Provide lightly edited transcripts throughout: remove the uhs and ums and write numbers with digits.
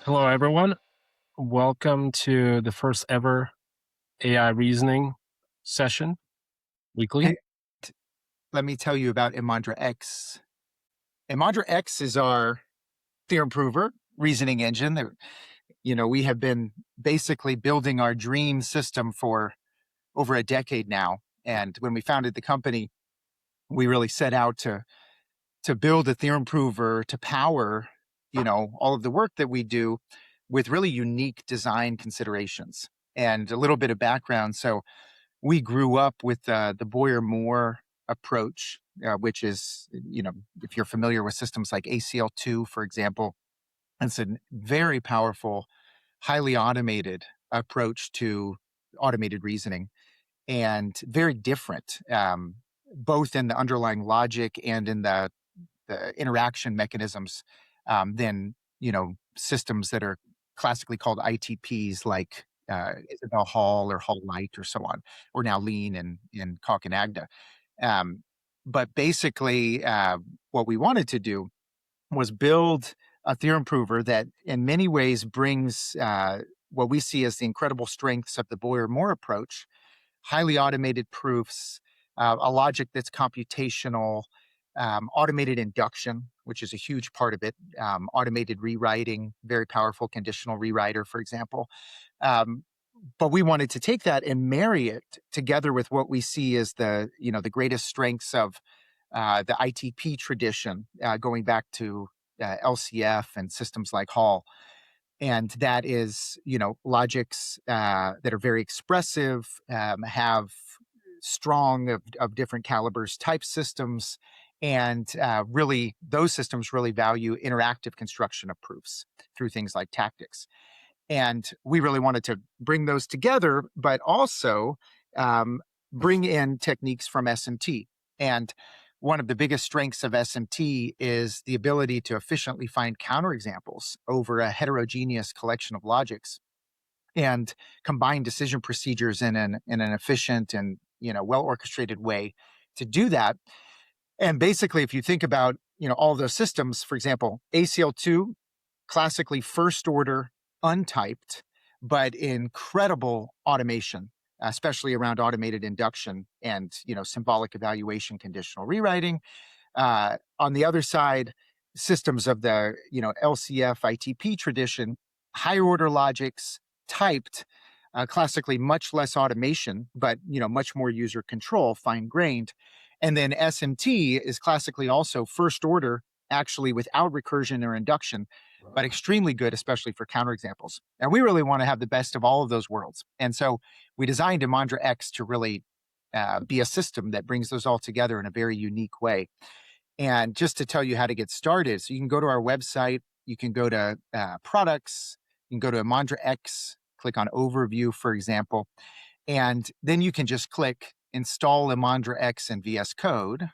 Hello, everyone. Welcome to the first ever AI reasoning session weekly. Hey, let me tell you about ImandraX. ImandraX is our theorem prover reasoning engine. We have been basically building our dream system for over a decade now. And when we founded the company, we really set out to build a theorem prover to power, all of the work that we do with really unique design considerations. And a little bit of background. So we grew up with the Boyer-Moore approach, which is, if you're familiar with systems like ACL2, for example, it's a very powerful, highly automated approach to automated reasoning and very different, both in the underlying logic and in the interaction mechanisms than, systems that are classically called ITPs like Isabelle Hall or Hall Light or so on, or now Lean and Cock and Agda. Um, but basically, what we wanted to do was build a theorem prover that in many ways brings what we see as the incredible strengths of the Boyer-Moore approach, highly automated proofs, a logic that's computational, automated induction, which is a huge part of it, automated rewriting, very powerful conditional rewriter, for example. Um, but we wanted to take that and marry it together with what we see as the greatest strengths of the ITP tradition, going back to LCF and systems like Hall. And that is, logics that are very expressive, have strong of different calibers type systems, and really those systems really value interactive construction of proofs through things like tactics. And we really wanted to bring those together, but also um, bring in techniques from SMT. And one of the biggest strengths of SMT is the ability to efficiently find counterexamples over a heterogeneous collection of logics and combine decision procedures in an efficient and well orchestrated way to do that. And basically, if you think about all of those systems, for example, ACL2, classically first order untyped, but incredible automation, especially around automated induction and symbolic evaluation, conditional rewriting. On the other side, systems of the LCF ITP tradition, higher order logics, typed, classically much less automation, but much more user control, fine grained. And then SMT is classically also first order, actually without recursion or induction, but extremely good, especially for counterexamples. And we really want to have the best of all of those worlds. And so we designed ImandraX to really be a system that brings those all together in a very unique way. And just to tell you how to get started, so you can go to our website, you can go to products, you can go to ImandraX, click on overview, for example, and then you can just click install ImandraX and VS Code.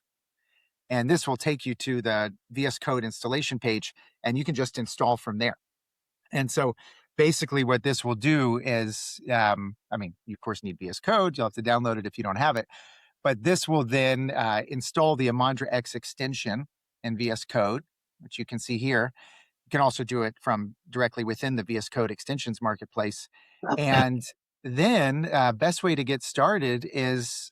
And this will take you to the VS Code installation page, and you can just install from there. And so basically what this will do is, you of course need VS Code. You'll have to download it if you don't have it. But this will then install the ImandraX extension in VS Code, which you can see here. You can also do it from directly within the VS Code extensions marketplace. And then best way to get started is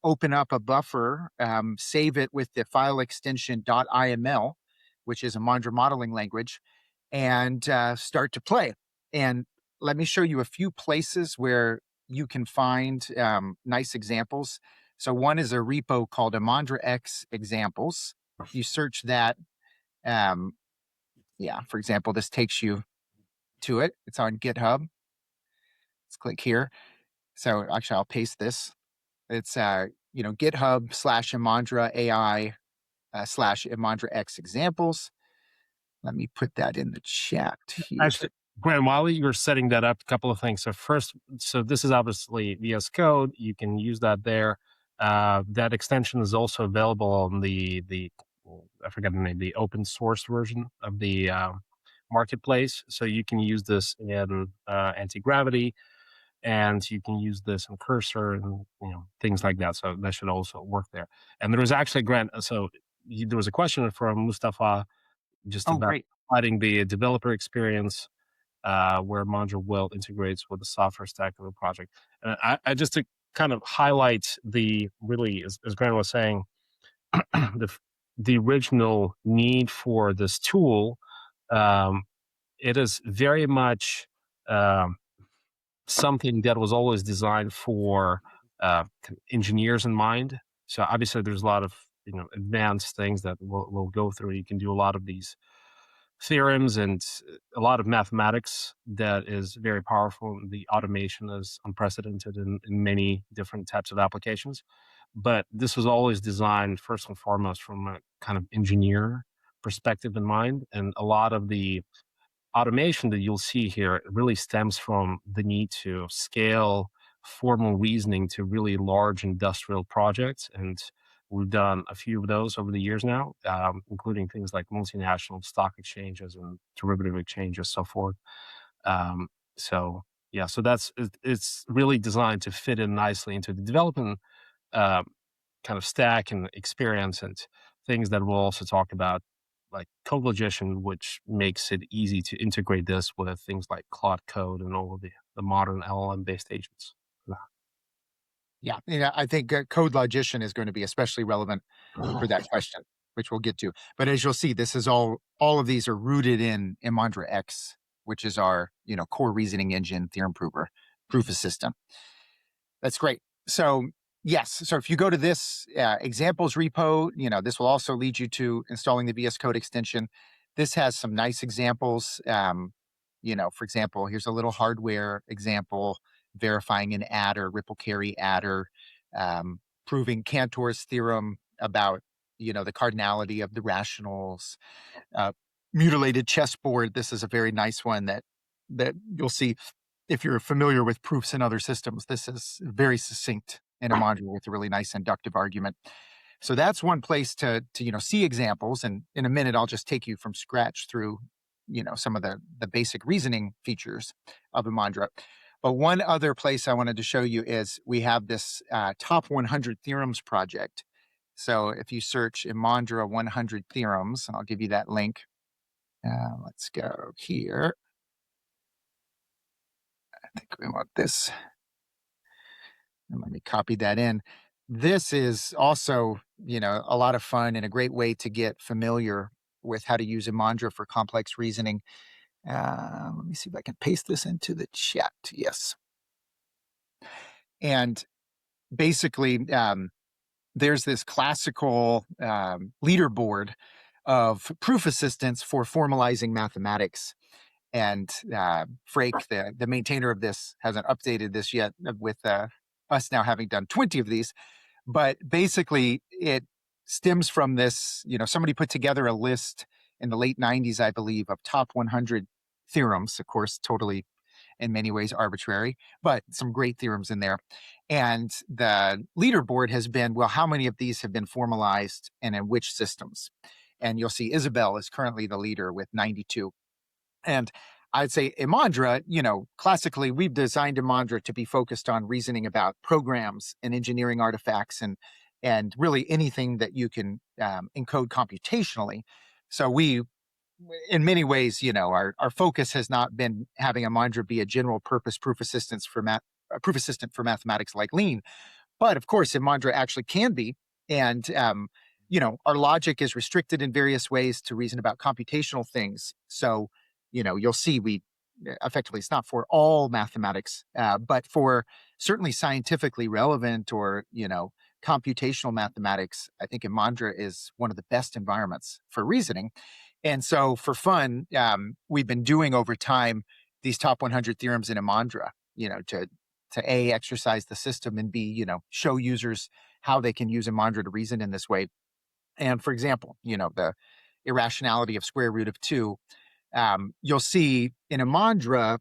open up a buffer, save it with the file extension .iml, which is a Mandra modeling language, and start to play. And let me show you a few places where you can find nice examples. So one is a repo called ImandraX examples. You search that. For example, this takes you to it. It's on GitHub. Let's click here. So actually, I'll paste this. It's GitHub /Imandra AI /ImandraX examples. Let me put that in the chat here. Actually, Grant, while you're setting that up, a couple of things. So this is obviously VS Code. You can use that there. That extension is also available on the I forget the name, the open source version of the marketplace. So you can use this in anti-gravity, and you can use this in Cursor and things like that. So that should also work there. And there was actually, Grant, there was a question from Mustafa just about Great. providing the developer experience where Imandra will integrates with the software stack of the project. And I just to kind of highlight the really, as Grant was saying, the the original need for this tool, um, it is very much something that was always designed for engineers in mind. So obviously, there's a lot of advanced things that we'll go through. You can do a lot of these theorems and a lot of mathematics that is very powerful. The automation is unprecedented in many different types of applications. But this was always designed first and foremost from a kind of engineer perspective in mind. And a lot of the automation that you'll see here really stems from the need to scale formal reasoning to really large industrial projects. And we've done a few of those over the years now, including things like multinational stock exchanges and derivative exchanges, so forth. Um, so yeah, so it's really designed to fit in nicely into the development uh, kind of stack and experience and things that we'll also talk about, like CodeLogician, which makes it easy to integrate this with things like Claude Code and all of the modern LLM-based agents. Yeah, I think CodeLogician is going to be especially relevant for that question, which we'll get to. But as you'll see, this is all of these are rooted in ImandraX, which is our core reasoning engine, theorem prover, proof of system. That's great. So yes, so if you go to this examples repo, this will also lead you to installing the VS Code extension. This has some nice examples. For example, here's a little hardware example verifying an adder, ripple carry adder, proving Cantor's theorem about the cardinality of the rationals, mutilated chessboard. This is a very nice one that you'll see if you're familiar with proofs in other systems. This is very succinct in a module with a really nice inductive argument. So that's one place to see examples. And in a minute, I'll just take you from scratch through some of the basic reasoning features of Imandra. But one other place I wanted to show you is we have this top 100 theorems project. So if you search Imandra 100 theorems, and I'll give you that link. Let's go here. I think we want this. And let me copy that in. This is also, a lot of fun and a great way to get familiar with how to use Imandra for complex reasoning. Let me see if I can paste this into the chat. Yes. And basically, there's this classical leaderboard of proof assistants for formalizing mathematics. And Frake, the maintainer of this, hasn't updated this yet with us now having done 20 of these. But basically, it stems from this, somebody put together a list in the late 90s, I believe, of top 100 theorems, of course, totally in many ways arbitrary, but some great theorems in there. And the leaderboard has been, well, how many of these have been formalized and in which systems? And you'll see Isabelle is currently the leader with 92. And I'd say Imandra, classically, we've designed Imandra to be focused on reasoning about programs and engineering artifacts and really anything that you can encode computationally. So we, in many ways, our focus has not been having Imandra be a general purpose proof assistant for mathematics like Lean. But of course, Imandra actually can be. And our logic is restricted in various ways to reason about computational things. So you'll see we effectively, it's not for all mathematics, but for certainly scientifically relevant or, computational mathematics, I think Imandra is one of the best environments for reasoning. And so for fun, we've been doing over time these top 100 theorems in Imandra, to A, exercise the system, and B, show users how they can use Imandra to reason in this way. And for example, the irrationality of square root of 2, you'll see in Imandra,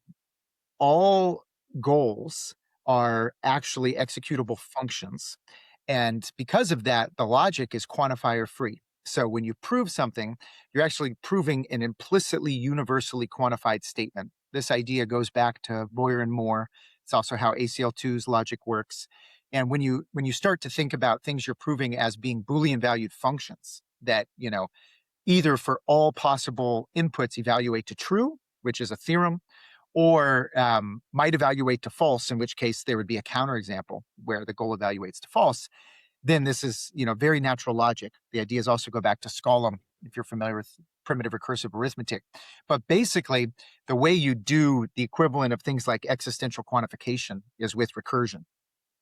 all goals are actually executable functions. And because of that, the logic is quantifier free. So when you prove something, you're actually proving an implicitly universally quantified statement. This idea goes back to Boyer and Moore. It's also how ACL2's logic works. And when you start to think about things you're proving as being Boolean valued functions that, either for all possible inputs evaluate to true, which is a theorem, or might evaluate to false, in which case there would be a counterexample where the goal evaluates to false, then this is, very natural logic. The ideas also go back to Skolem, if you're familiar with primitive recursive arithmetic. But basically, the way you do the equivalent of things like existential quantification is with recursion.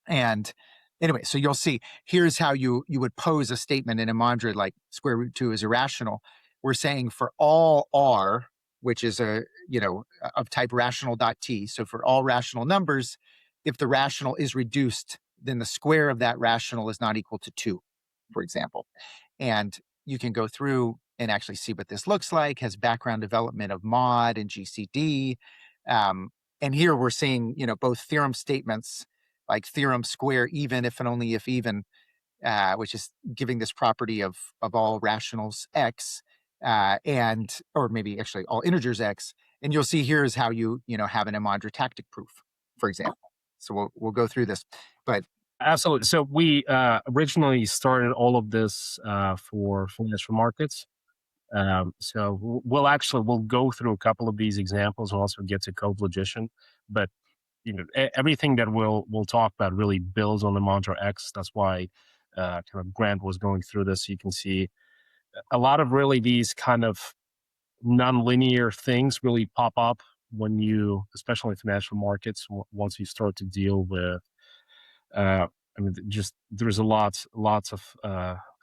And anyway, so you'll see, here's how you would pose a statement in Imandra like square root 2 is irrational. We're saying for all R, which is of type rational.t. So for all rational numbers, if the rational is reduced, then the square of that rational is not equal to 2, for example. And you can go through and actually see what this looks like, has background development of mod and GCD. And here we're seeing, both theorem statements like theorem square even if and only if even, which is giving this property of all rationals x, or maybe actually all integers x. And you'll see here is how you have an Imandra tactic proof, for example. So we'll go through this, but Absolutely. So we originally started all of this for financial markets. So we'll go through a couple of these examples. We'll also get to CodeLogician, but everything that we'll talk about really builds on the ImandraX. That's why kind of Grant was going through this. You can see a lot of really these kind of nonlinear things really pop up when you, especially in financial markets, once you start to deal with uh, I mean, just there's lots of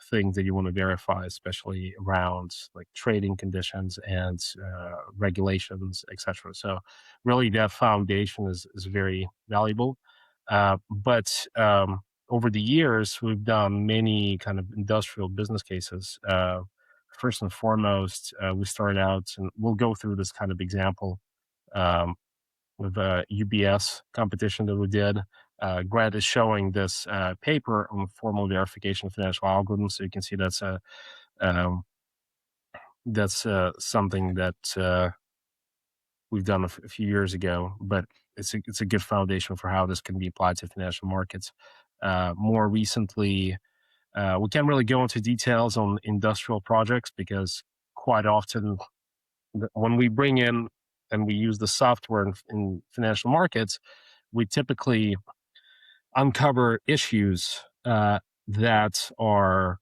things that you want to verify, especially around like trading conditions and regulations, etc. So, really, that foundation is very valuable. But over the years, we've done many kind of industrial business cases. First and foremost, we started out, and we'll go through this kind of example. Um, with a UBS competition that we did. Grant is showing this paper on formal verification of financial algorithms. So you can see um, that's something that we've done a few years ago, but it's a good foundation for how this can be applied to financial markets. More recently, we can't really go into details on industrial projects because quite often when we bring in and we use the software in financial markets, we typically uncover issues that are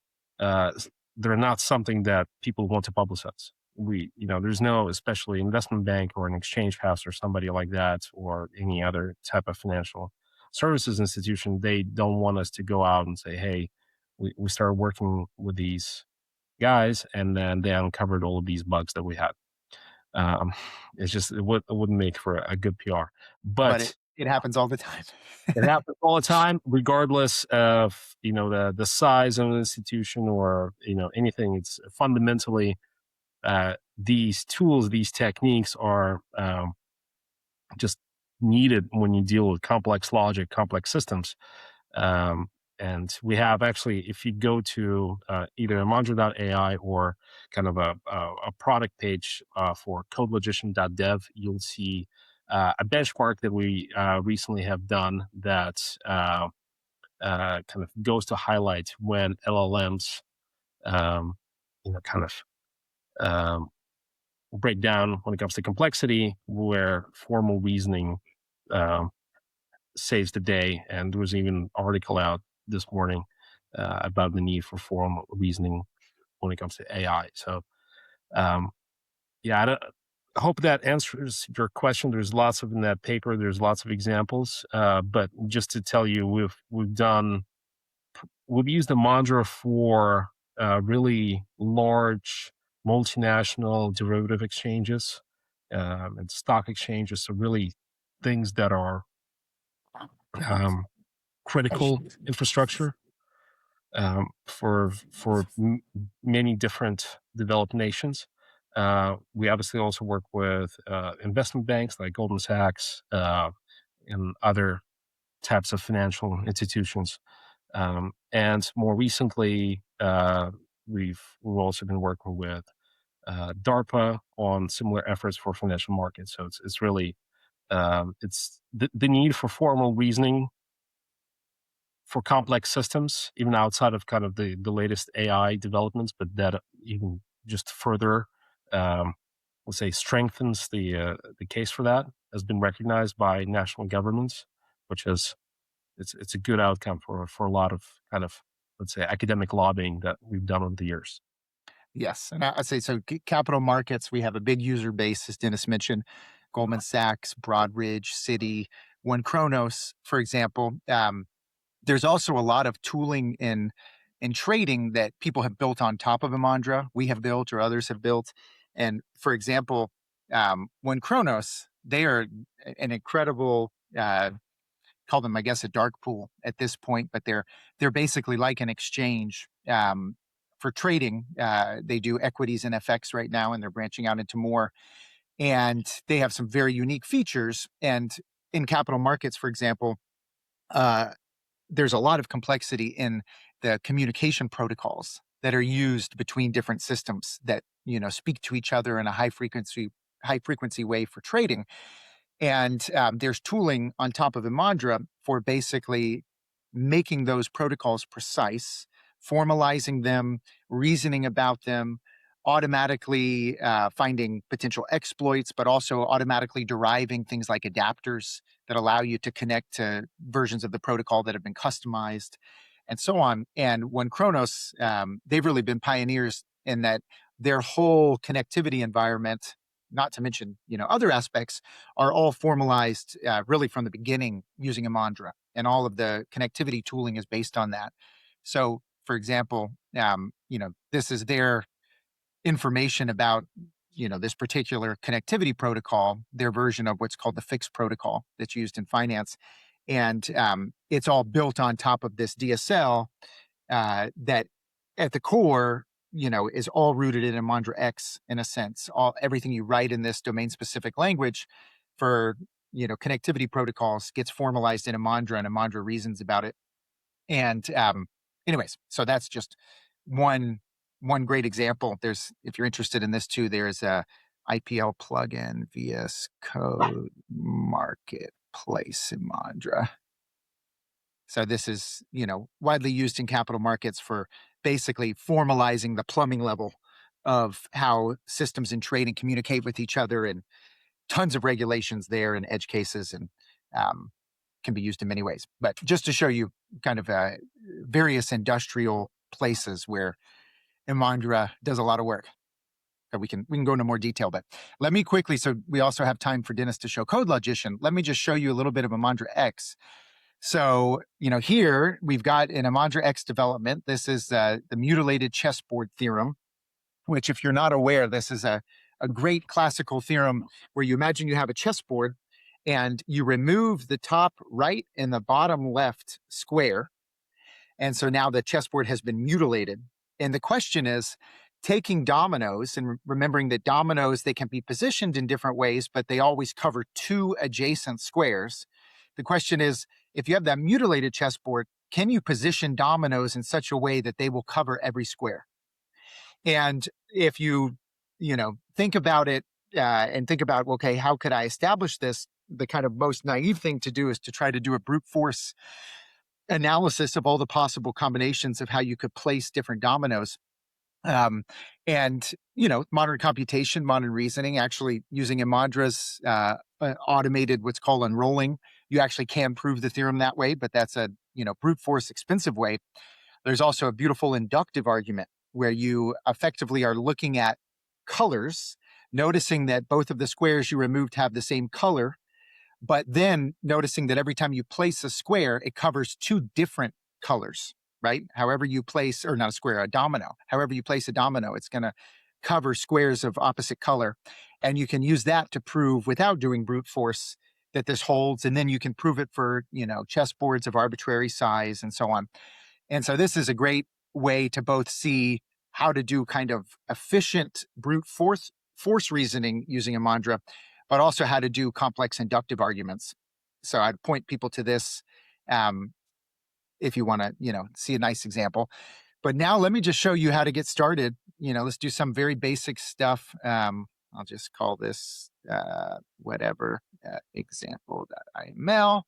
they're not something that people want to publicize. There's no, especially investment bank or an exchange house or somebody like that, or any other type of financial services institution. They don't want us to go out and say, "Hey, we started working with these guys, and then they uncovered all of these bugs that we had." Um, it wouldn't make for a good PR, but but it happens all the time. it happens all the time, regardless of the size of an institution or anything. It's fundamentally these tools, these techniques are just needed when you deal with complex logic, complex systems. Um, and we have actually, if you go to either Imandra.ai or kind of a product page for CodeLogician.dev, you'll see a benchmark that we recently have done that kind of goes to highlight when LLMs, kind of um, break down when it comes to complexity, where formal reasoning um, saves the day. And there was even an article out this morning about the need for formal reasoning when it comes to AI. So, um, yeah, I hope that answers your question. There's lots of in that paper. There's lots of examples, but just to tell you, we've used the Mandra for really large multinational derivative exchanges and stock exchanges. So really things that are critical infrastructure for many different developed nations. We obviously also work with investment banks like Goldman Sachs and other types of financial institutions. And more recently, we've also been working with DARPA on similar efforts for financial markets. So it's really it's the need for formal reasoning for complex systems, even outside of kind of the latest AI developments, but that even just further, let's say, strengthens the case for that. has been recognized by national governments, which is it's a good outcome for a lot of kind of, let's say, academic lobbying that we've done over the years. Yes, and I'd say so. Capital markets, we have a big user base, as Dennis mentioned. Goldman Sachs, Broadridge, Citi, One Kronos, for example. There's also a lot of tooling in trading that people have built on top of Imandra. We have built, or others have built. And for example, One Kronos, they are an incredible. Call them, I guess, a dark pool at this point, but they're basically like an exchange for trading. They do equities and FX right now, and they're branching out into more. And they have some very unique features. And in capital markets, for example, uh, there's a lot of complexity in the communication protocols that are used between different systems that speak to each other in a high frequency way for trading. And there's tooling on top of Imandra for basically making those protocols precise, formalizing them, reasoning about them, automatically finding potential exploits, but also automatically deriving things like adapters that allow you to connect to versions of the protocol that have been customized, and so on. And One Kronos, they've really been pioneers in that their whole connectivity environment, not to mention other aspects, are all formalized really from the beginning using Imandra, and all of the connectivity tooling is based on that. So, for example, this is their information about this particular connectivity protocol, their version of what's called the fixed protocol that's used in finance, and it's all built on top of this DSL that at the core, is all rooted in ImandraX in a sense. Everything you write in this domain-specific language for connectivity protocols gets formalized in Imandra, and Imandra reasons about it. And anyways, so that's just one great example. If you're interested in this too, there's a IPL plugin, VS Code Marketplace Imandra. So this is, widely used in capital markets for basically formalizing the plumbing level of how systems in trading communicate with each other, and tons of regulations there and edge cases, and can be used in many ways. But just to show you kind of various industrial places where Imandra does a lot of work. So we can go into more detail, but let me quickly, so we also have time for Dennis to show CodeLogician. Let me just show you a little bit of ImandraX. So, here we've got an ImandraX development. This is the mutilated chessboard theorem, which, if you're not aware, this is a great classical theorem where you imagine you have a chessboard and you remove the top right and the bottom left square. And so now the chessboard has been mutilated. And the question is, taking dominoes and remembering that dominoes, they can be positioned in different ways, but they always cover two adjacent squares. The question is, if you have that mutilated chessboard, can you position dominoes in such a way that they will cover every square? And if you, think about it and think about, okay, how could I establish this? The kind of most naive thing to do is to try to do a brute force analysis of all the possible combinations of how you could place different dominoes. And, modern computation, modern reasoning, actually using Imandra's automated what's called unrolling, you actually can prove the theorem that way, but that's a, brute force expensive way. There's also a beautiful inductive argument where you effectively are looking at colors, noticing that both of the squares you removed have the same color, but then noticing that every time you place a square, it covers two different colors, right? However you place, or not a square, a domino. However you place a domino, it's going to cover squares of opposite color. And you can use that to prove, without doing brute force, that this holds. And then you can prove it for, chessboards of arbitrary size and so on. And so this is a great way to both see how to do kind of efficient brute force reasoning using Imandra, but also how to do complex inductive arguments. So I'd point people to this if you want to, see a nice example. But now let me just show you how to get started. Let's do some very basic stuff. I'll just call this whatever example.iml.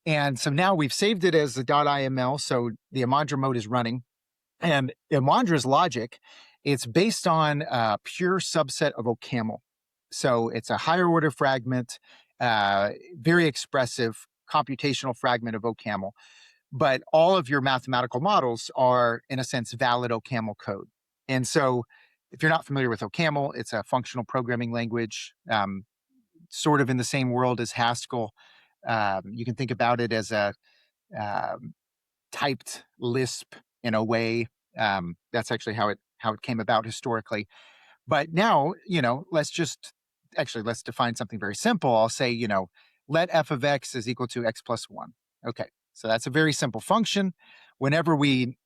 And so now we've saved it as the .iml, so the Imandra mode is running. And Imandra's logic, it's based on a pure subset of OCaml. So it's a higher order fragment. very expressive computational fragment of OCaml. But all of your mathematical models are, in a sense, valid OCaml code. And so if you're not familiar with OCaml, it's a functional programming language, sort of in the same world as Haskell. You can think about it as a typed Lisp in a way. That's actually how it came about historically. But now, let's define something very simple. I'll say, let f of x is equal to x plus 1. Okay, so that's a very simple function. Whenever we,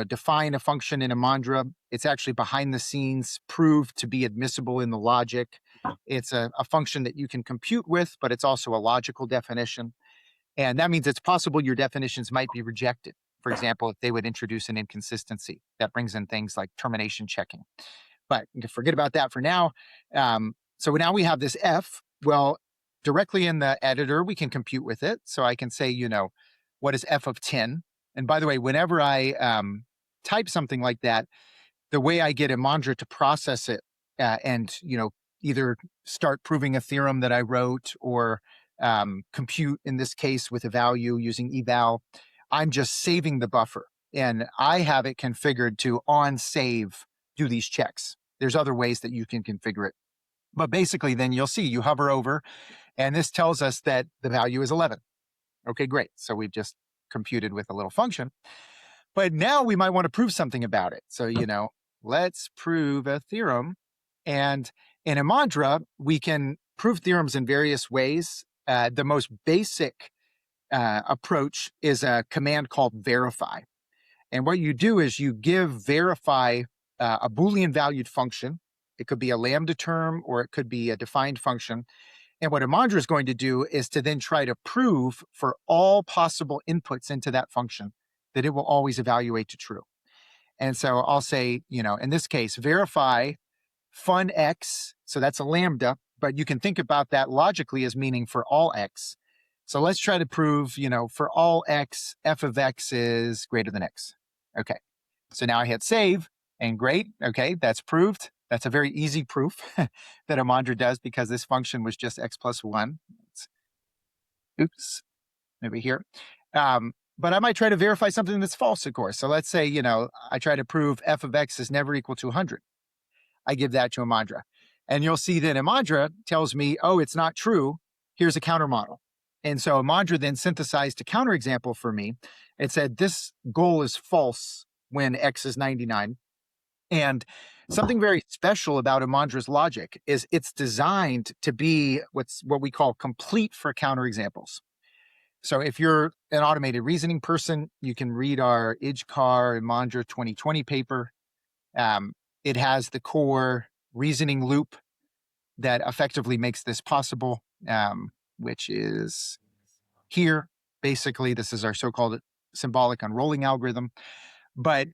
define a function in Imandra, it's actually behind the scenes proved to be admissible in the logic. It's a function that you can compute with, but it's also a logical definition. And that means it's possible your definitions might be rejected. For example, if they would introduce an inconsistency, that brings in things like termination checking. But you can forget about that for now. So now we have this f. Well, directly in the editor, we can compute with it. So I can say, what is f of 10? And by the way, whenever I type something like that, the way I get Imandra to process it and, either start proving a theorem that I wrote or compute, in this case, with a value using eval, I'm just saving the buffer. And I have it configured to on save do these checks. There's other ways that you can configure it. But basically, then you'll see you hover over, and this tells us that the value is 11. Okay, great. So we've just computed with a little function. But now we might want to prove something about it. So, let's prove a theorem. And in Imandra, we can prove theorems in various ways. The most basic approach is a command called verify. And what you do is you give verify a Boolean valued function. It could be a lambda term or it could be a defined function. And what Imandra is going to do is to then try to prove for all possible inputs into that function that it will always evaluate to true. And so I'll say, in this case, verify fun x. So that's a lambda, but you can think about that logically as meaning for all x. So let's try to prove, for all x, f of x is greater than x. Okay. So now I hit save and great. Okay. That's proved. That's a very easy proof that Imandra does because this function was just x plus 1. Oops. Maybe here. But I might try to verify something that's false, of course. So let's say, I try to prove f of x is never equal to 100. I give that to Imandra. And you'll see that Imandra tells me, oh, it's not true. Here's a counter model. And so Imandra then synthesized a counterexample for me. It said this goal is false when x is 99. And something very special about Imandra's logic is it's designed to be what we call complete for counterexamples. So if you're an automated reasoning person, you can read our IJCAR Imandra 2020 paper. It has the core reasoning loop that effectively makes this possible, which is here. Basically, this is our so-called symbolic unrolling algorithm. But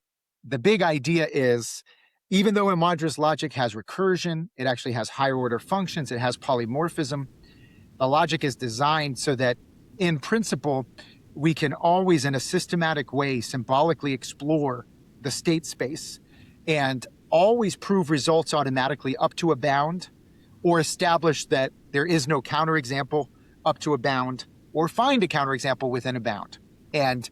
the big idea is, even though Imandra's logic has recursion, it actually has higher order functions, it has polymorphism, the logic is designed so that, in principle, we can always, in a systematic way, symbolically explore the state space and always prove results automatically up to a bound, or establish that there is no counterexample up to a bound, or find a counterexample within a bound. And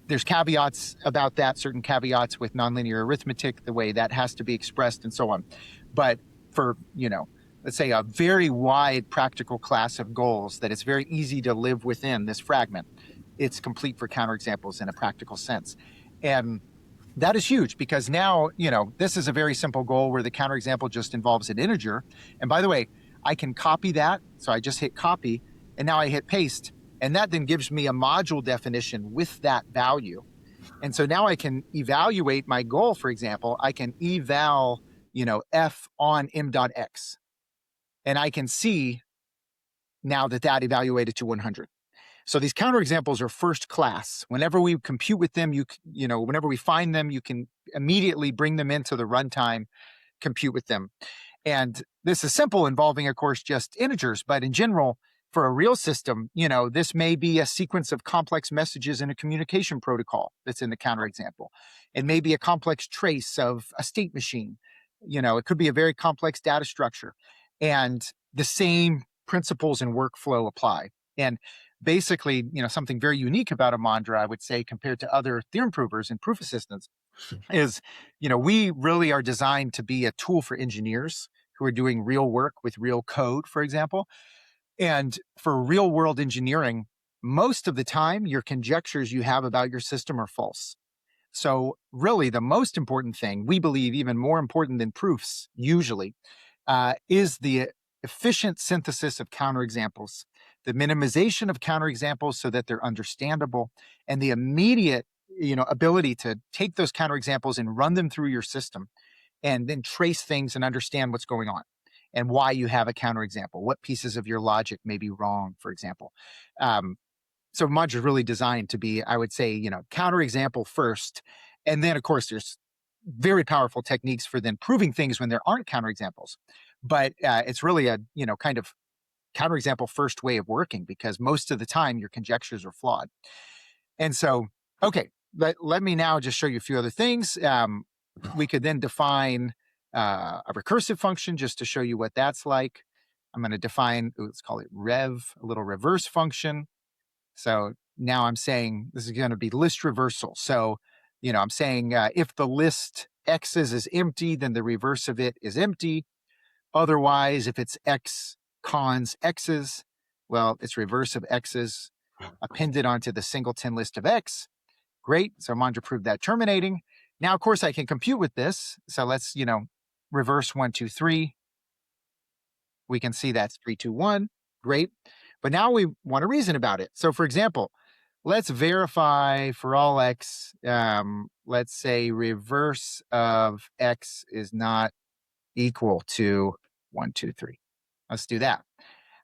there's caveats about that, certain caveats with nonlinear arithmetic, the way that has to be expressed and so on. But for, let's say a very wide practical class of goals that it's very easy to live within this fragment, it's complete for counterexamples in a practical sense. And that is huge because now, this is a very simple goal where the counterexample just involves an integer. And by the way, I can copy that. So I just hit copy and now I hit paste. And that then gives me a module definition with that value. And so now I can evaluate my goal, for example, I can eval, f on m.x. And I can see now that evaluated to 100. So these counterexamples are first class. Whenever we compute with them, whenever we find them, you can immediately bring them into the runtime, compute with them. And this is simple, involving, of course, just integers. But in general, for a real system, this may be a sequence of complex messages in a communication protocol that's in the counterexample. It may be a complex trace of a state machine. It could be a very complex data structure. And the same principles and workflow apply. And basically, something very unique about Imandra, I would say, compared to other theorem provers and proof assistants is, we really are designed to be a tool for engineers who are doing real work with real code, for example. And for real world engineering, most of the time, your conjectures you have about your system are false. So really, the most important thing, we believe even more important than proofs usually, is the efficient synthesis of counterexamples, the minimization of counterexamples so that they're understandable, and the immediate ability to take those counterexamples and run them through your system and then trace things and understand what's going on and why you have a counterexample, what pieces of your logic may be wrong, for example. So Mudge is really designed to be, I would say, counterexample first. And then, of course, there's very powerful techniques for then proving things when there aren't counterexamples. But it's really a, kind of counterexample first way of working because most of the time your conjectures are flawed. And so, okay, let me now just show you a few other things. We could then define a recursive function just to show you what that's like. I'm going to define, let's call it rev, a little reverse function. So now I'm saying this is going to be list reversal. So, I'm saying if the list x's is empty, then the reverse of it is empty. Otherwise, if it's x cons x's, well, it's reverse of x's appended onto the singleton list of x. Great. So Imandra proved that terminating. Now, of course, I can compute with this. So let's, reverse 1, 2, 3. We can see that's 3, 2, 1. Great. But now we want to reason about it. So for example, let's verify for all x, let's say reverse of x is not equal to 1, 2, 3. Let's do that.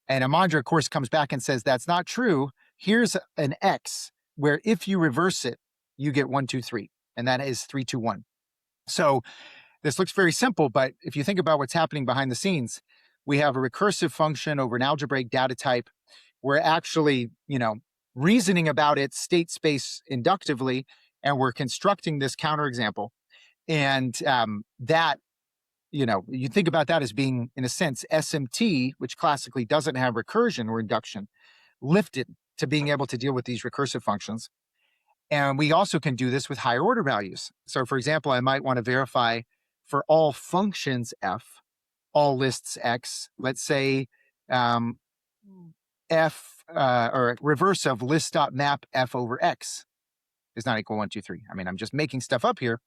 And Imandra, of course, comes back and says that's not true. Here's an x where if you reverse it, you get 1, 2, 3. And that is 3, 2, 1. So this looks very simple, but if you think about what's happening behind the scenes, we have a recursive function over an algebraic data type. We're actually, reasoning about its state space inductively, and we're constructing this counterexample. And that, you think about that as being, in a sense, SMT, which classically doesn't have recursion or induction, lifted to being able to deal with these recursive functions. And we also can do this with higher order values. So for example, I might want to verify for all functions f, all lists x, let's say f or reverse of list.map f over x is not equal 1, 2, 3. I mean, I'm just making stuff up here.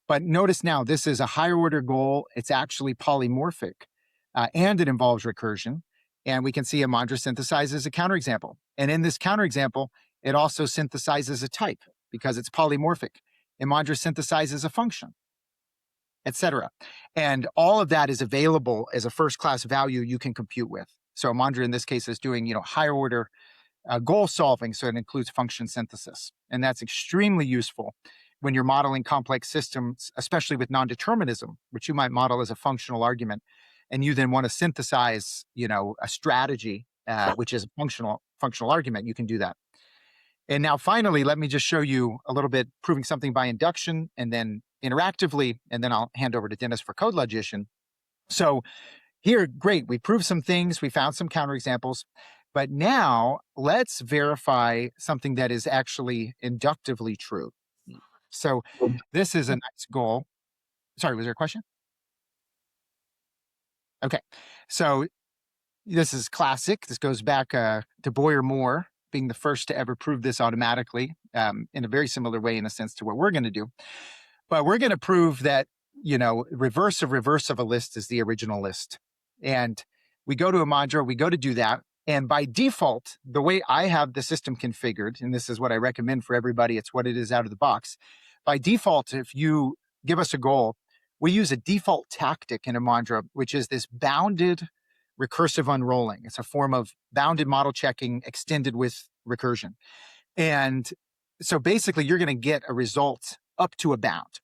But notice now, this is a higher order goal. It's actually polymorphic and it involves recursion. And we can see Imandra synthesizes a counterexample. And in this counterexample, it also synthesizes a type because it's polymorphic. Imandra synthesizes a function, etc. And all of that is available as a first-class value you can compute with. So Imandra in this case is doing, higher order goal solving, so it includes function synthesis. And that's extremely useful when you're modeling complex systems, especially with non-determinism, which you might model as a functional argument. And you then want to synthesize, a strategy, which is a functional argument. You can do that. And now finally, let me just show you a little bit proving something by induction and then interactively, and then I'll hand over to Dennis for CodeLogician. So here, great, we proved some things, we found some counterexamples, but now let's verify something that is actually inductively true. So this is a nice goal. Sorry, was there a question? Okay, so this is classic. This goes back to Boyer-Moore being the first to ever prove this automatically in a very similar way in a sense to what we're going to do. But we're going to prove that, reverse of a list is the original list. And we go to Imandra, we go to do that. And by default, the way I have the system configured, and this is what I recommend for everybody, it's what it is out of the box. By default, if you give us a goal, we use a default tactic in Imandra, which is this bounded recursive unrolling. It's a form of bounded model checking extended with recursion. And so basically, you're going to get a result up to a bound.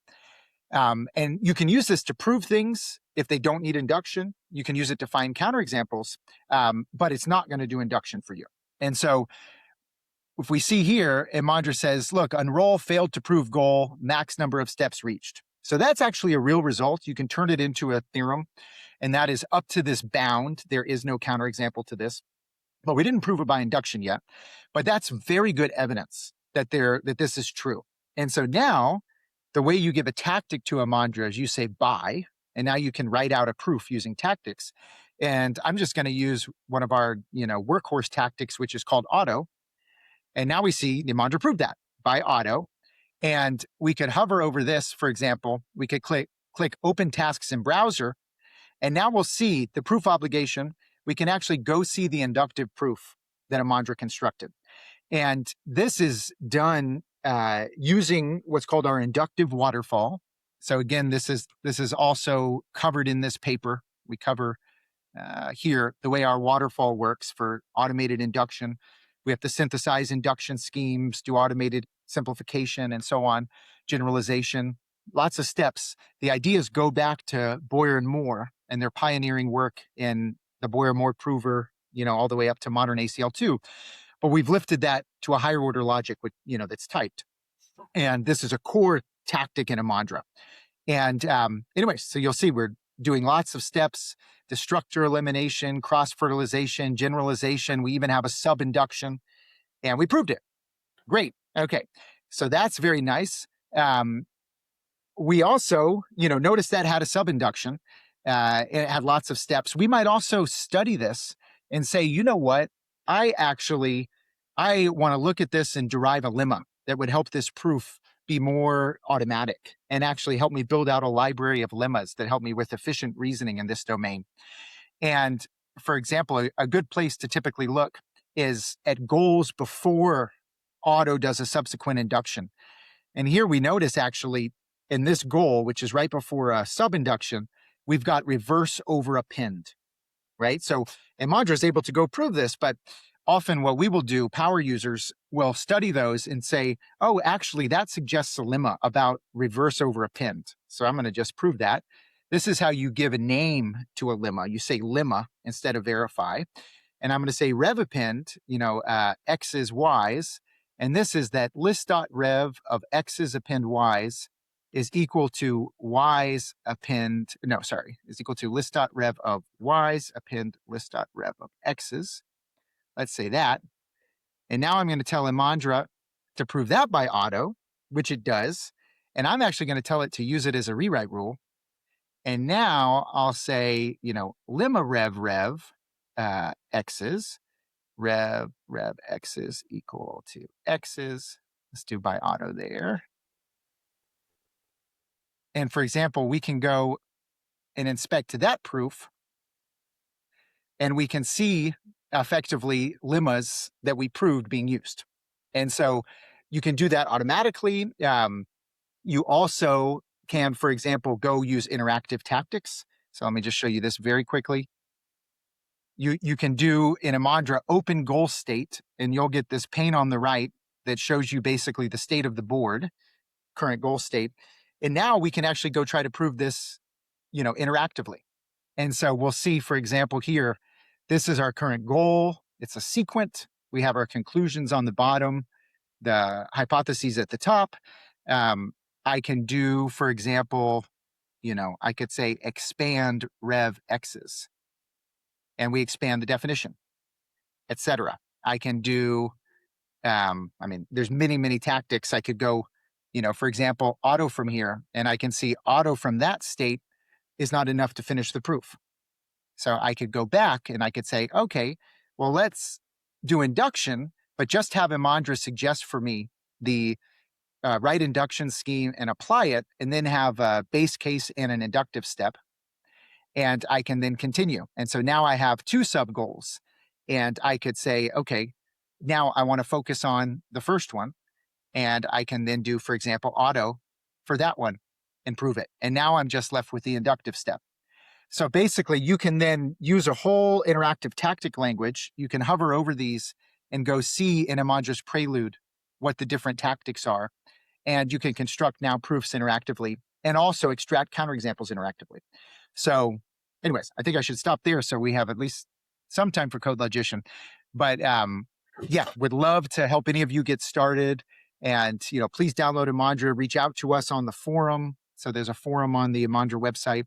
And you can use this to prove things if they don't need induction. You can use it to find counterexamples, but it's not going to do induction for you. And so if we see here, Imandra says, look, unroll failed to prove goal, max number of steps reached. So that's actually a real result. You can turn it into a theorem, and that is up to this bound. There is no counterexample to this, but we didn't prove it by induction yet. But that's very good evidence that this is true. And so now the way you give a tactic to Imandra is you say by, and now you can write out a proof using tactics. And I'm just going to use one of our workhorse tactics, which is called auto. And now we see Imandra proved that by auto. And we could hover over this, for example, we could click open tasks in browser. And now we'll see the proof obligation. We can actually go see the inductive proof that Imandra constructed. And this is done using what's called our inductive waterfall. So again, this is also covered in this paper. We cover here the way our waterfall works for automated induction. We have to synthesize induction schemes, do automated simplification, and so on, generalization, lots of steps. The ideas go back to Boyer and Moore and their pioneering work in the Boyer-Moore prover, all the way up to modern ACL2. But we've lifted that to a higher order logic, with, that's typed. And this is a core tactic in Imandra. And anyways, so you'll see we're doing lots of steps: destructor elimination, cross-fertilization, generalization. We even have a sub-induction, and we proved it. Great. Okay. So that's very nice. We also, notice that had a sub-induction. It had lots of steps. We might also study this and say, you know what? I want to look at this and derive a lemma that would help this proof be more automatic and actually help me build out a library of lemmas that help me with efficient reasoning in this domain. And for example, a good place to typically look is at goals before auto does a subsequent induction. And here we notice actually in this goal, which is right before a sub-induction, we've got reverse over append, right? So Imandra is able to go prove this, but often what we will do, power users will study those and say, oh, actually, that suggests a lemma about reverse over append. So I'm going to just prove that. This is how you give a name to a lemma. You say lemma instead of verify. And I'm going to say rev append, x's, y's. And this is that list.rev of x's append y's is equal to y's append, is equal to list.rev of y's append list.rev of x's. Let's say that. And now I'm going to tell Imandra to prove that by auto, which it does. And I'm actually going to tell it to use it as a rewrite rule. And now I'll say, lemma rev x's, rev x's equal to x's. Let's do by auto there. And for example, we can go and inspect to that proof, and we can see effectively lemmas that we proved being used. And so you can do that automatically. You also can, for example, go use interactive tactics. So let me just show you this very quickly. You can do in Imandra open goal state, and you'll get this pane on the right that shows you basically the state of the board, current goal state. And now we can actually go try to prove this, interactively. And so we'll see, for example, here, this is our current goal. It's a sequent. We have our conclusions on the bottom, the hypotheses at the top. I can do, for example, I could say expand rev x's, and we expand the definition, etc. I can do, there's many, many tactics. I could go, for example, auto from here, and I can see auto from that state is not enough to finish the proof. So I could go back and I could say, okay, well, let's do induction, but just have Imandra suggest for me the right induction scheme and apply it, and then have a base case and an inductive step. And I can then continue. And so now I have two sub goals, and I could say, okay, now I want to focus on the first one. And I can then do, for example, auto for that one and prove it. And now I'm just left with the inductive step. So basically, you can then use a whole interactive tactic language. You can hover over these and go see in Imandra's prelude what the different tactics are. And you can construct now proofs interactively and also extract counterexamples interactively. So anyways, I think I should stop there so we have at least some time for CodeLogician. But yeah, would love to help any of you get started. And please download Imandra, reach out to us on the forum. So there's a forum on the Imandra website,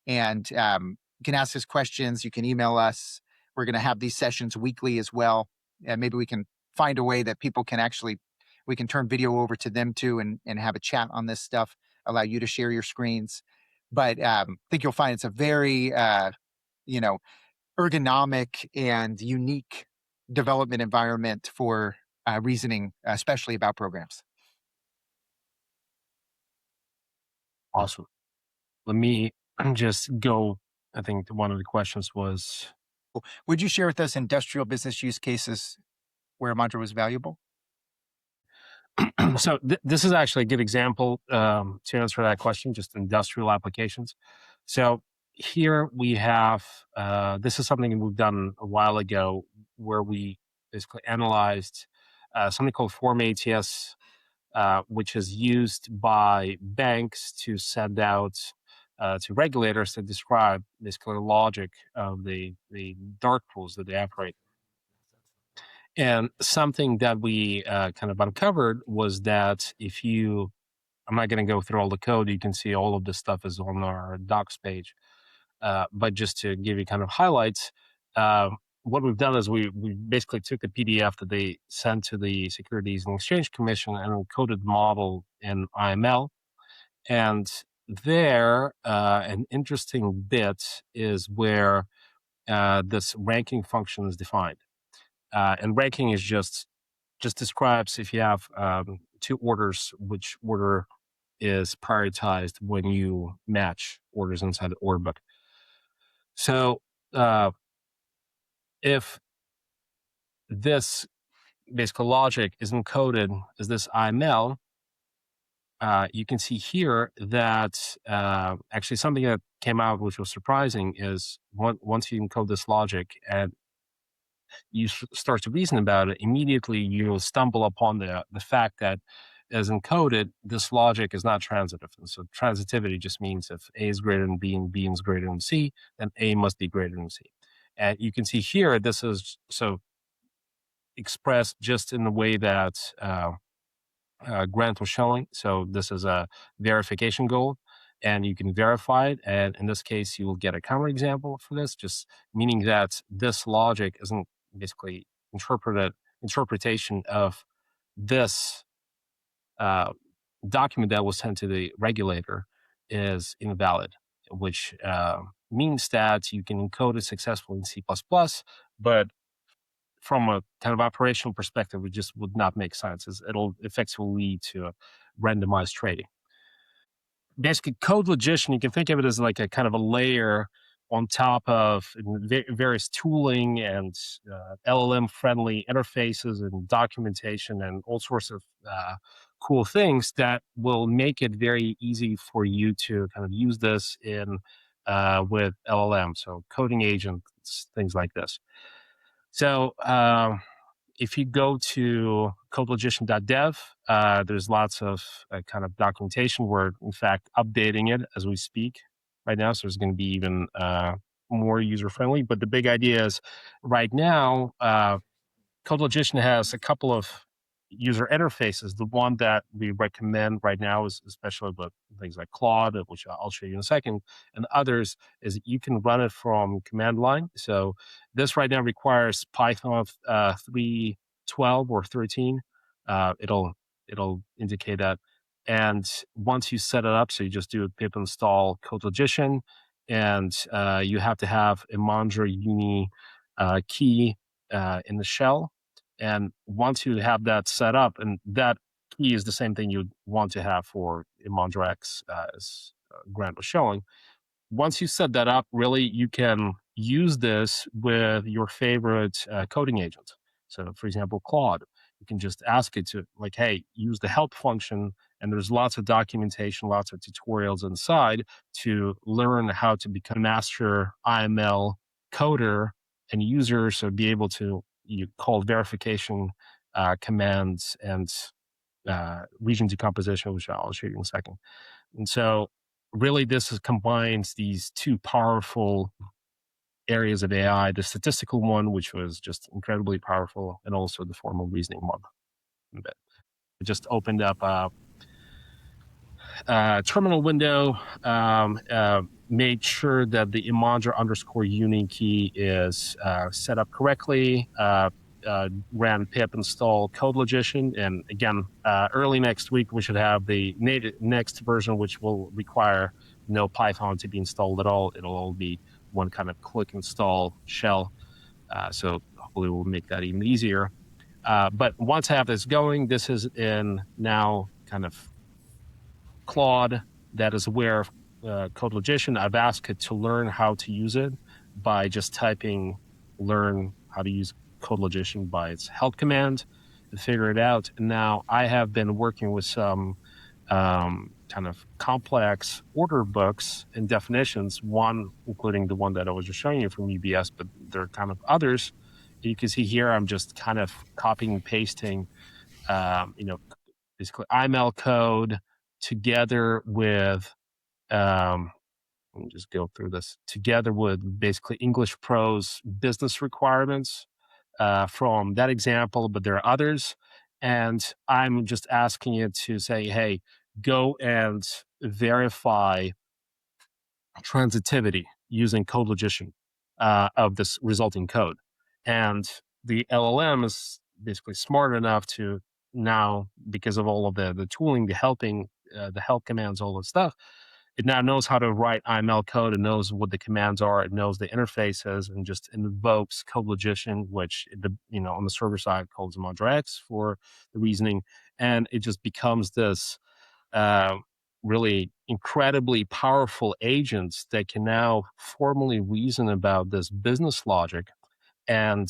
and you can ask us questions. You can email us. We're going to have these sessions weekly as well. And maybe we can find a way that people can actually, we can turn video over to them too and have a chat on this stuff, allow you to share your screens. But I think you'll find it's a very, you know, ergonomic and unique development environment for reasoning, especially about programs. Awesome. Let me just go. I think one of the questions was Would you share with us industrial business use cases where Imandra was valuable? so this is actually a good example to answer that question, just industrial applications. So here we have, this is something we've done a while ago where we basically analyzed something called Form ATS, which is used by banks to send out to regulators to describe basically the logic of the dark pools that they operate. And something that we kind of uncovered was that if you, I'm not going to go through all the code, you can see all of this stuff is on our docs page. But just to give you kind of highlights, what we've done is we basically took the PDF that they sent to the Securities and Exchange Commission and encoded the model in IML. And there, an interesting bit is where this ranking function is defined. And ranking is just describes if you have two orders, which order is prioritized when you match orders inside the order book. So if this basic logic is encoded as this IML, you can see here that actually something that came out which was surprising is once you encode this logic and you start to reason about it, immediately you'll stumble upon the fact that as encoded, this logic is not transitive. And so transitivity just means if A is greater than B and B is greater than C, then A must be greater than C. And you can see here, this is so expressed just in the way that Grant was showing. So this is a verification goal, and you can verify it. And in this case, you will get a counterexample for this, just meaning that this logic isn't basically interpretation of this document that was sent to the regulator is invalid, which means that you can encode it successfully in C++, but from a kind of operational perspective, it just would not make sense. It'll effectively lead to randomized trading. Basically, CodeLogician, you can think of it as like a kind of a layer on top of various tooling and LLM-friendly interfaces and documentation and all sorts of cool things that will make it very easy for you to kind of use this in with LLM, so coding agents, things like this. So if you go to codelogician.dev, there's lots of kind of documentation. We're, in fact, updating it as we speak right now. So there's going to be even more user-friendly. But the big idea is right now, CodeLogician has a couple of user interfaces. The one that we recommend right now is especially with things like Claude, which I'll show you in a second, and others is you can run it from command line. So this right now requires Python 3.12 or 13. It'll indicate that. And once you set it up, so you just do a pip install CodeLogician, and you have to have a Imandra Uni key in the shell. And once you have that set up, and that key is the same thing you'd want to have for ImandraX, as Grant was showing. Once you set that up, really, you can use this with your favorite coding agent. So, for example, Claude, you can just ask it to, like, hey, use the help function, and there's lots of documentation, lots of tutorials inside to learn how to become a master IML coder and user, so be able to you call verification commands and region decomposition, which I'll show you in a second. And so really this combines these two powerful areas of AI, the statistical one, which was just incredibly powerful, and also the formal reasoning one. It just opened up terminal window, made sure that the Imandra_union key is set up correctly, ran pip install CodeLogician, and again, early next week we should have the next version, which will require no Python to be installed at all. It'll all be one kind of click install shell. So hopefully we'll make that even easier. But once I have this going, this is in now kind of Claude that is aware of CodeLogician. I've asked it to learn how to use it by just typing learn how to use CodeLogician by its help command and figure it out. And now I have been working with some kind of complex order books and definitions, one including the one that I was just showing you from UBS, but there are kind of others. You can see here I'm just kind of copying and pasting, basically IML code together with, let me just go through this, together with basically English prose business requirements from that example, but there are others. And I'm just asking it to say, hey, go and verify transitivity using CodeLogician of this resulting code. And the LLM is basically smart enough to now, because of all of the tooling, the help commands, all that stuff, it now knows how to write IML code. It knows what the commands are. It knows the interfaces and just invokes CodeLogician, which on the server side calls ImandraX for the reasoning, and it just becomes this really incredibly powerful agents that can now formally reason about this business logic and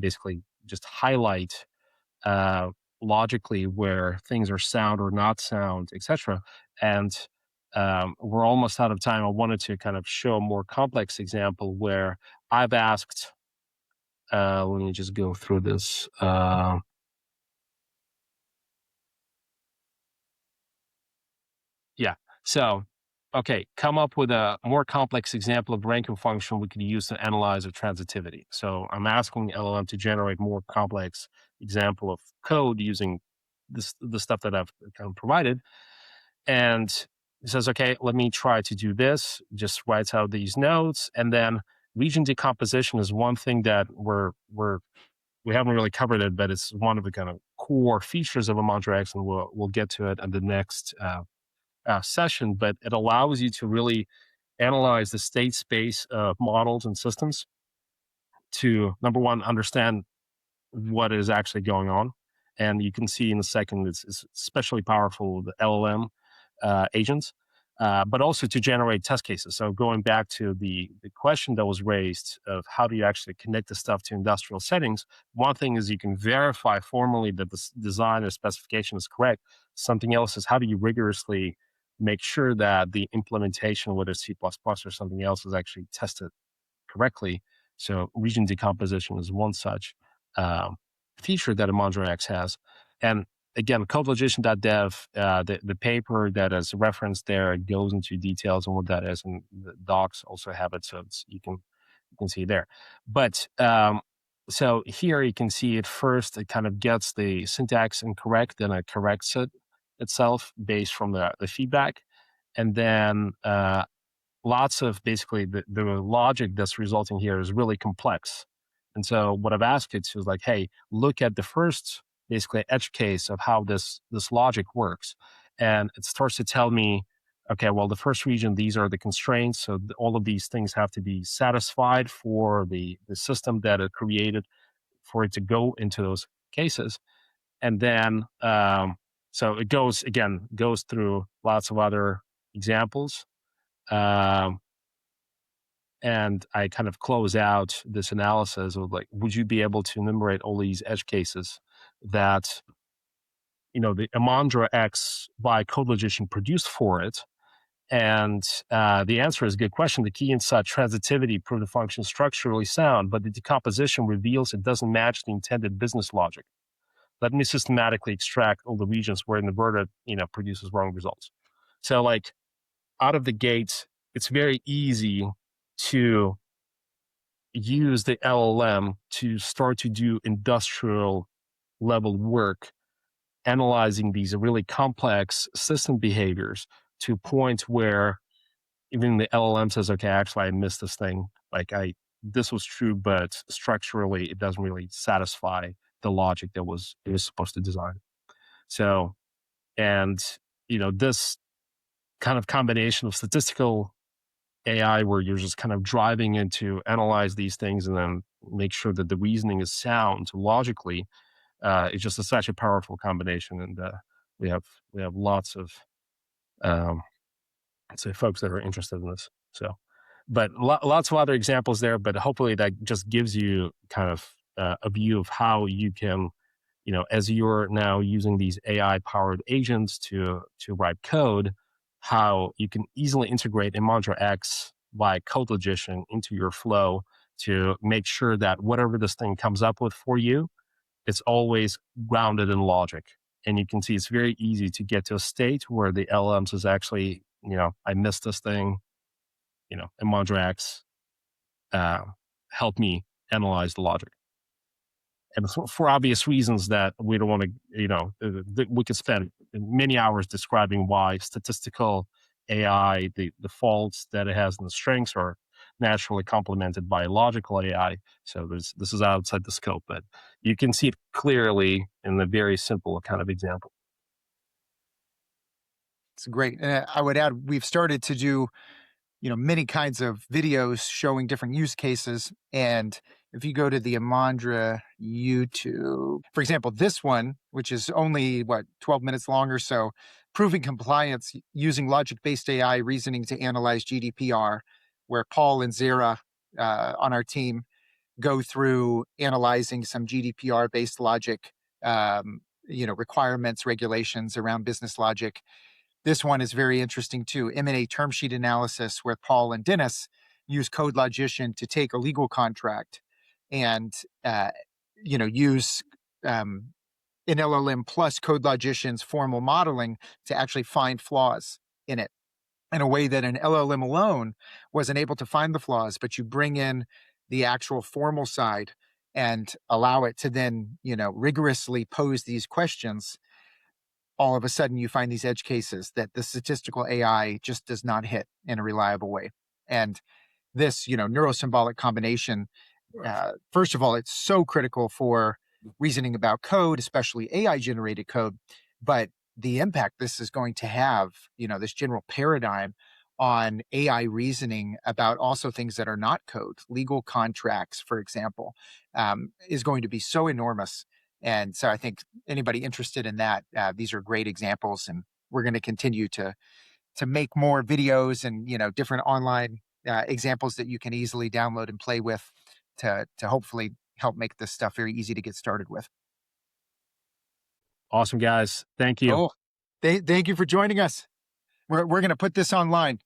basically just highlight logically where things are sound or not sound, etc. And we're almost out of time. I wanted to kind of show a more complex example where I've asked. Let me just go through this. Yeah. So, okay, come up with a more complex example of ranking function we could use to analyze a transitivity. So I'm asking LLM to generate more complex example of code using the stuff that I've kind of provided. And it says, okay, let me try to do this, just writes out these notes. And then region decomposition is one thing that we haven't really covered it, but it's one of the kind of core features of ImandraX, and we'll get to it in the next session, but it allows you to really analyze the state space of models and systems to, number one, understand what is actually going on. And you can see in a second, it's especially powerful with the LLM agents, but also to generate test cases. So going back to the question that was raised of how do you actually connect the stuff to industrial settings, one thing is you can verify formally that the design or specification is correct. Something else is how do you rigorously make sure that the implementation, whether it's C++ or something else, is actually tested correctly. So region decomposition is one such feature that ImandraX has. And again, CodeLogician.dev, the paper that is referenced there goes into details on what that is, and the docs also have it, so you can see there. But so here you can see at first it kind of gets the syntax incorrect, then it corrects it itself based from the feedback, and then lots of basically the logic that's resulting here is really complex. And so what I've asked it to is like, hey, look at the first basically edge case of how this logic works. And it starts to tell me, okay, well, the first region, these are the constraints. So all of these things have to be satisfied for the system that it created for it to go into those cases. And then, so it goes through lots of other examples. And I kind of close out this analysis of like, would you be able to enumerate all these edge cases that, the ImandraX by CodeLogician produced for it? And the answer is a good question. The key insight transitivity proved the function structurally sound, but the decomposition reveals it doesn't match the intended business logic. Let me systematically extract all the regions where an inverted, produces wrong results. So like out of the gate, it's very easy to use the LLM to start to do industrial level work analyzing these really complex system behaviors to a point where even the LLM says, okay, actually I missed this thing. Like this was true, but structurally it doesn't really satisfy the logic that it was supposed to design. So, and this kind of combination of statistical AI where you're just kind of driving into analyze these things and then make sure that the reasoning is sound logically, it's just such a powerful combination. And we have lots of I'd say folks that are interested in this. So, but lots of other examples there. But hopefully that just gives you kind of a view of how you can, as you're now using these AI powered agents to write code, how you can easily integrate ImandraX by CodeLogician into your flow to make sure that whatever this thing comes up with for you, it's always grounded in logic. And you can see it's very easy to get to a state where the LLMs is actually, I missed this thing, ImandraX, help me analyze the logic. And for obvious reasons that we don't want to, we could spend many hours describing why statistical AI, the faults that it has and the strengths are naturally complemented by logical AI. So this is outside the scope, but you can see it clearly in a very simple kind of example. It's great. And I would add, we've started to do, many kinds of videos showing different use cases. And if you go to the Imandra YouTube, for example, this one, which is only 12 minutes long or so, proving compliance using logic-based AI reasoning to analyze GDPR, where Paul and Zara on our team go through analyzing some GDPR-based logic, requirements, regulations around business logic. This one is very interesting too. M&A term sheet analysis, where Paul and Denis use CodeLogician to take a legal contract and use an LLM plus CodeLogician's formal modeling to actually find flaws in it in a way that an LLM alone wasn't able to find the flaws. But you bring in the actual formal side and allow it to then rigorously pose these questions. All of a sudden you find these edge cases that the statistical AI just does not hit in a reliable way. And this, neurosymbolic combination, first of all, it's so critical for reasoning about code, especially AI generated code, but the impact this is going to have, this general paradigm on AI reasoning about also things that are not code, legal contracts, for example, is going to be so enormous. And so I think anybody interested in that, these are great examples, and we're going to continue to make more videos and different online examples that you can easily download and play with to hopefully help make this stuff very easy to get started with. Awesome, guys. Thank you. Oh, thank you for joining us. We're going to put this online.